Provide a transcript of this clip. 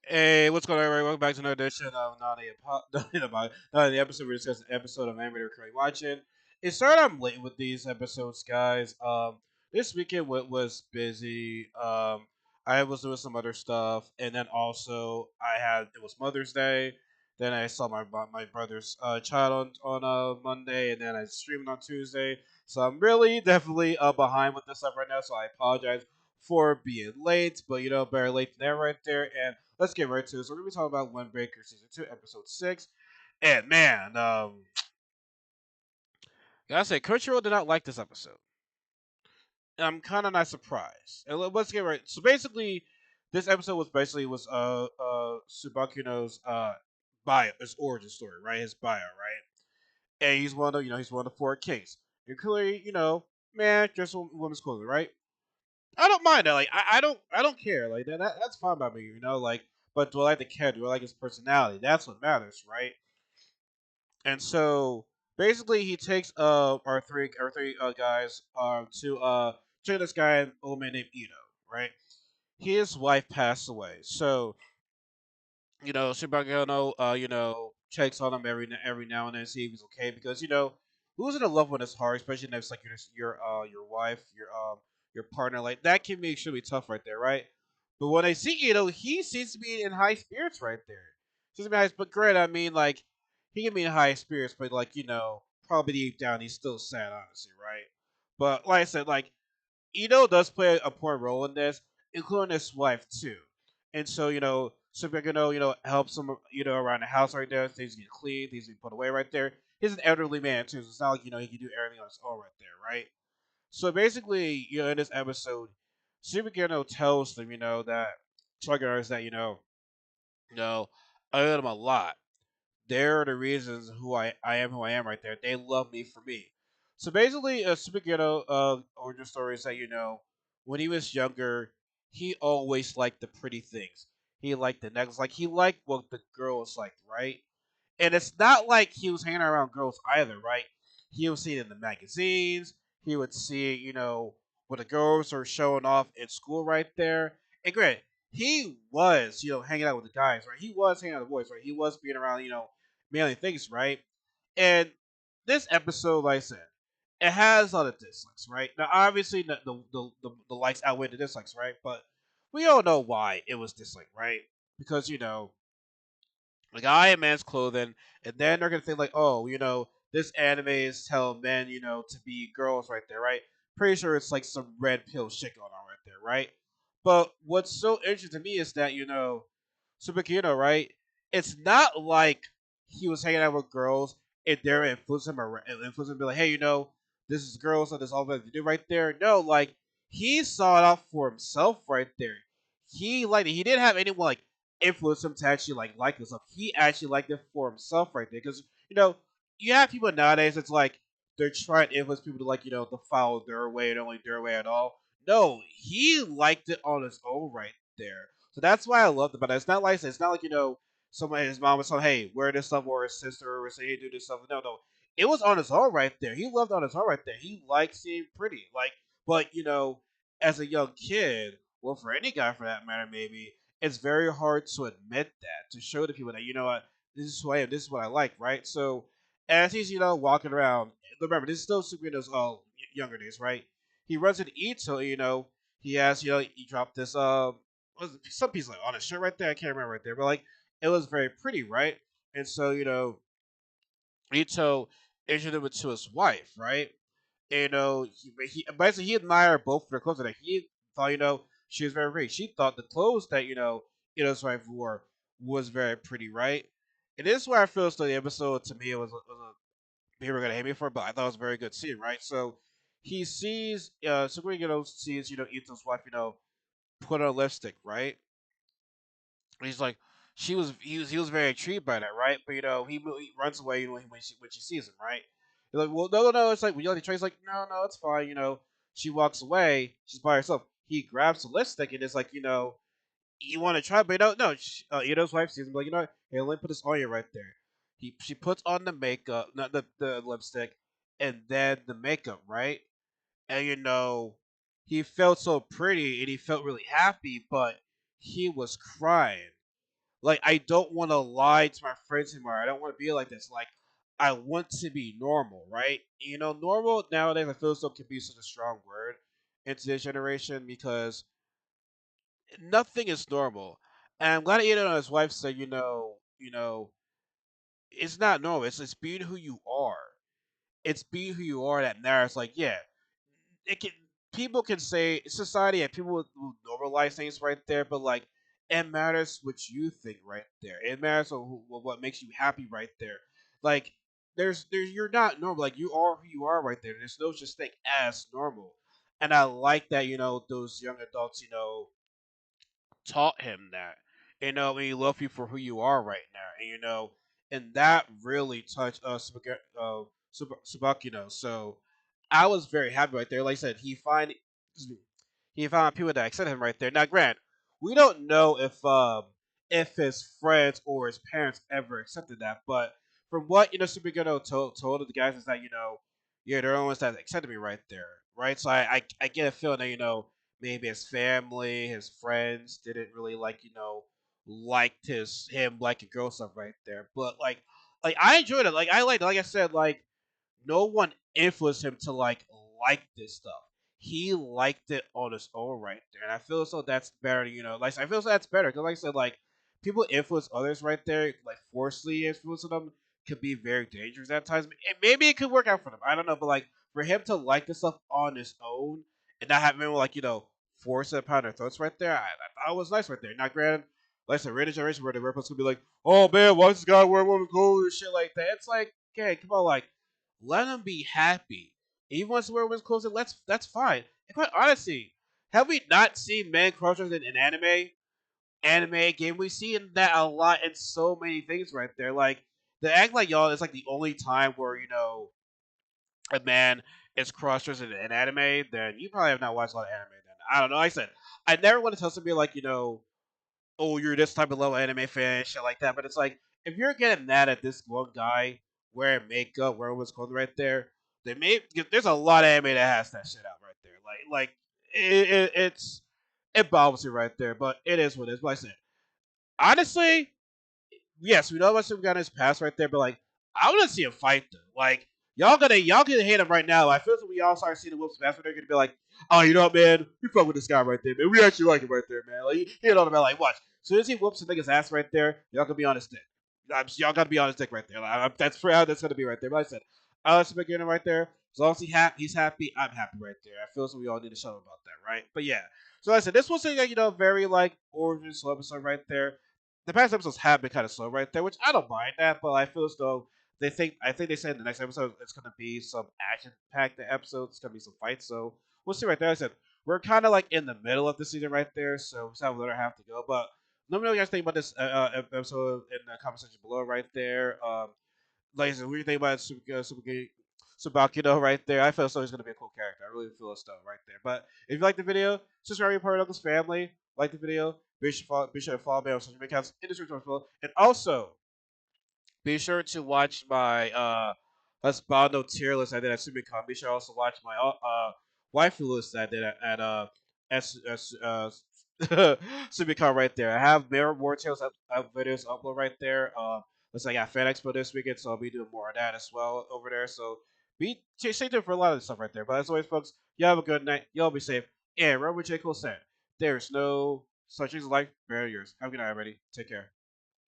Hey, what's going on, everybody? Welcome back to another edition of Nani, the episode we're discussing the episode of anime we're currently watching. It started out late with these episodes, guys. This weekend was busy. I was doing some other stuff, and then also it was Mother's Day. Then I saw my brother's child on Monday, and then I streamed on Tuesday. So I'm really definitely behind with this stuff right now. So I apologize for being late, but better late than never right there. And let's get right to it. So we're gonna be talking about Windbreaker season 2, episode 6. And man, gotta say, Crunchyroll did not like this episode. And I'm kind of not surprised. And let's get right. So basically, this episode was Subakuno's bio, his origin story, right? His bio, right? And he's one of the four kings. And clearly, man, dress in women's clothing, right? I don't mind that. Like, I don't care. Like that's fine by me, Like, but do I like the character? Do I like his personality? That's what matters, right? And so basically, he takes our three guys to to this guy, an old man named Ito, right? His wife passed away, so Shibagano, checks on him every now and then, see if he's okay, because losing a loved one is hard, especially if it's like your wife, your partner, like that can be extremely tough right there, right? But when I see he seems to be in high spirits right there. Seems to be high, but great. I mean, like he can be in high spirits, but like probably deep down he's still sad, honestly, right? But like I said, like does play a important role in this, including his wife too. And so, Supergano, helps him, around the house right there. Things get clean, things get put away right there. He's an elderly man too, so it's not like he can do everything on his own right there, right? So basically, in this episode, Supergano tells them, that Trigger is that you know, I owe them a lot. They're the reasons I am who I am right there. They love me for me. So basically, a super ghetto origin story is that when he was younger, he always liked the pretty things. He liked the necklace, like he liked what the girls liked, right? And it's not like he was hanging around girls either, right? He would see it in the magazines. He would see, what the girls are showing off in school right there. And granted, he was, hanging out with the guys, right? He was hanging out with the boys, right? He was being around, manly things, right? And this episode, like I said, it has a lot of dislikes, right? Now, obviously, the likes outweigh the dislikes, right? But we all know why it was disliked, right? Because, like Iron Man's clothing, and then they're gonna think like, oh, this anime is telling men, to be girls right there, right? Pretty sure it's like some red pill shit going on right there, right? But what's so interesting to me is that Subakino, right? It's not like he was hanging out with girls and they're influencing him or influencing him, be like, hey, this is girls, so this all that to do right there. No, like he saw it out for himself right there. He liked it. He didn't have anyone like influence him to actually like himself. He actually liked it for himself right there. Because you have people nowadays that's like they're trying to influence people to like to follow their way and only their way at all. No, he liked it on his own right there. So that's why I loved it. But it's not like it's not like somebody his mom was saying, hey, wear this stuff, or his sister was saying, hey, do this stuff. No, no. It was on his own right there. He loved on his own right there. He liked seeing pretty. Like, but as a young kid, well, for any guy for that matter, maybe it's very hard to admit that, to show the people that what, this is who I am, this is what I like, right? So as he's walking around, remember this is still Superheto's younger days, right? He runs into Ito, he has he dropped this some piece like on his shirt right there, I can't remember right there, but like it was very pretty, right? And so Ito introduced him to his wife, right? He basically he admired both of their clothes. That he thought she was very pretty. She thought the clothes that Ito's wife wore was very pretty, right? And this is where I feel as though the episode to me was a people are gonna hate me for it, but I thought it was a very good scene, right? So he sees Suguri sees Ito's wife put on lipstick, right? And he's like he was very intrigued by that, right? But he runs away when she sees him, right? He's like, well, no, no, no. It's like when Trey's like, no, no, it's fine. She walks away. She's by herself. He grabs the lipstick and it's like, you want to try, but no. Ito's wife sees him like, what? Here, let me put this on you right there. She puts on the makeup, not the lipstick, and then the makeup, right? And he felt so pretty and he felt really happy, but he was crying. Like I don't want to lie to my friends anymore. I don't want to be like this. Like I want to be normal, right? You know, normal nowadays I feel so can be such a strong word in today's generation because nothing is normal. And I'm glad Ian and his wife said, it's not normal. It's being who you are. It's being who you are that matters. Like, yeah, it can people can say society and people will normalize things right there, but like it matters what you think right there. It matters what makes you happy right there. Like there's you're not normal. Like you are who you are right there. There's no such thing as normal. And I like that those young adults taught him that. When you love you for who you are right now, and that really touched Subakino. So I was very happy right there. Like I said, he found people that accepted him right there. Now, grant, we don't know if his friends or his parents ever accepted that, but from what Superghetto told the guys is that yeah, they're the ones that accepted me right there, right? So I get a feeling that maybe his family, his friends didn't really liked him like a girl stuff right there, but like I enjoyed it. Like like I said, like no one influenced him to like this stuff. He liked it on his own right there, and I feel as though that's better. Like I feel as though that's better because, like I said, like people influence others right there, like forcefully influencing them could be very dangerous at times. And maybe it could work out for them. I don't know, but like for him to like this stuff on his own and not have anyone force it upon their throats right there, I thought it was nice right there. Not granted, like I said, we're in a generation where the rappers could be like, "Oh man, why does this guy wear women's clothes and shit like that?" It's like, okay, come on, like let him be happy. If he wants to wear women's clothes, that's fine. And quite honestly, have we not seen man crushers in anime game? We've seen that a lot in so many things right there. Like the act like y'all is like the only time where a man is crushers in an anime. Then you probably have not watched a lot of anime. Then I don't know. Like I said, I never want to tell somebody like oh, you're this type of level anime fan and shit like that. But it's like if you're getting mad at this one guy wearing makeup, wearing what's called right there, there's a lot of anime that has that shit out right there. Like it bothers you right there, but it is what it is. But like I said, honestly, yes, we know about some guy in his past right there, but like I want to see him fight though. Like y'all gonna hate him right now. I feel like we all start seeing the Wolves past, they're gonna be like, oh, you know what, man, we fuck with this guy right there, man. We actually like him right there, man. Like he know about like watch. As soon as he whoops the nigga's ass right there, y'all gonna be on his dick. Y'all gotta be on his dick right there. That's for how that's gonna be right there. But like I said, I like beginning right there. As long as he's happy, I'm happy right there. I feel so we all need to show him about that, right? But yeah. So like I said, this was a very like origin slow episode right there. The past episodes have been kind of slow right there, which I don't mind that, but I feel as though I think they said in the next episode it's gonna be some action packed episode. It's gonna be some fights, so we'll see right there. Like I said we're kind of like in the middle of the season right there, so we still have a little half to go. But let me know what you guys think about this episode in the comment section below right there. Like I said, what do you think about Subakino right there? I feel so he's gonna be a cool character. I really feel as though right there. But if you like the video, subscribe to be part of Uncle's family. Like the video, be sure to follow me on social media accounts in the description below. And also be sure to watch my Husbando tier list I did at Sumicon. Be sure to also watch my waifu list I did at Sumicon right there. I have more tales videos upload right there. Looks like I got Fan Expo this weekend, so I'll be doing more of that as well over there. So stay tuned for a lot of stuff right there. But as always, folks, you have a good night. Y'all be safe. And remember what J. Cole said, there's no such thing as life barriers. Have a good night, everybody. Take care.